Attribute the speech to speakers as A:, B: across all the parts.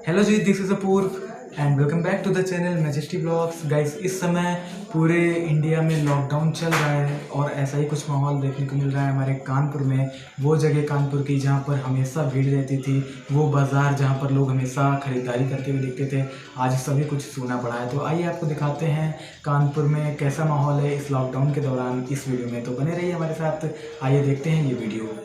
A: Hello ji, this is Apoorv and welcome back to the channel majesty blogs. Guys, इस समय पूरे India में lockdown चल रहा है और ऐसा ही कुछ माहौल देखने को मिल रहा है हमारे कानपुर में। वो जगह कानपुर की जहाँ पर हमेशा भीड़ रहती थी, वो बाज़ार जहाँ पर लोग हमेशा ख़रीदारी करते हुए दिखते थे, आज सभी कुछ सूना पड़ा है। तो आइए आपको दिखाते हैं कानपुर में कैसा माहौल है इस लॉकडाउन के दौरान इस वीडियो में। तो बने रहिए हमारे साथ, आइए देखते हैं ये वीडियो।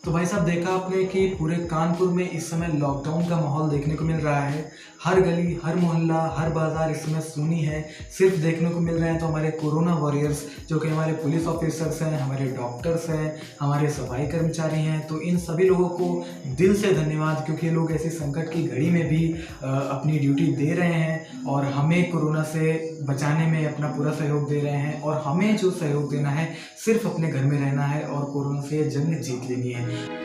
A: तो भाई साहब, देखा आपने कि पूरे कानपुर में इस समय लॉकडाउन का माहौल देखने को मिल रहा है। हर गली, हर मोहल्ला, हर बाज़ार इस समय सूनी है। सिर्फ देखने को मिल रहे हैं तो हमारे कोरोना वॉरियर्स, जो कि हमारे पुलिस ऑफिसर्स हैं, हमारे डॉक्टर्स हैं, हमारे सफाई कर्मचारी हैं। तो इन सभी लोगों को दिल से धन्यवाद, क्योंकि ये लोग ऐसी संकट की घड़ी में भी अपनी ड्यूटी दे रहे हैं और हमें कोरोना से बचाने में अपना पूरा सहयोग दे रहे हैं। और हमें जो सहयोग देना है, सिर्फ अपने घर में रहना है और कोरोना से जंग जीत लेनी है।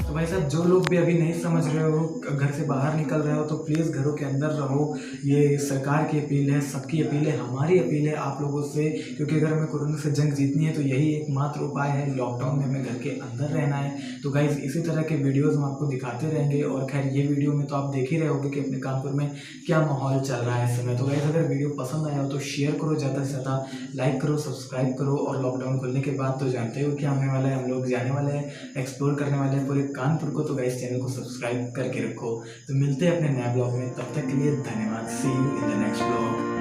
A: भाई साहब, जो लोग भी अभी नहीं समझ रहे हो, घर से बाहर निकल रहे हो, तो प्लीज़ घरों के अंदर रहो। ये सरकार की अपील है, सबकी अपील है, हमारी अपील है आप लोगों से, क्योंकि अगर हमें कोरोना से जंग जीतनी है तो यही एकमात्र उपाय है। लॉकडाउन में हमें घर के अंदर रहना है। तो गाइज़, इसी तरह के वीडियोज़ हम आपको दिखाते रहेंगे। और खैर, ये वीडियो में तो आप देख ही रहे होगे कि अपने कानपुर में क्या माहौल चल रहा है इस समय। तो गाइज़, अगर वीडियो पसंद आया हो तो शेयर करो, ज़्यादा से ज़्यादा लाइक करो, सब्सक्राइब करो। और लॉकडाउन खुलने के बाद तो जानते हो क्या होने वाला है, हम लोग जाने वाले हैं, एक्सप्लोर करने वाले हैं पूरे कानपुर को। तो गाइस, चैनल को सब्सक्राइब करके रखो। तो मिलते हैं अपने नए ब्लॉग में, तब तक के लिए धन्यवाद। See you in the next blog.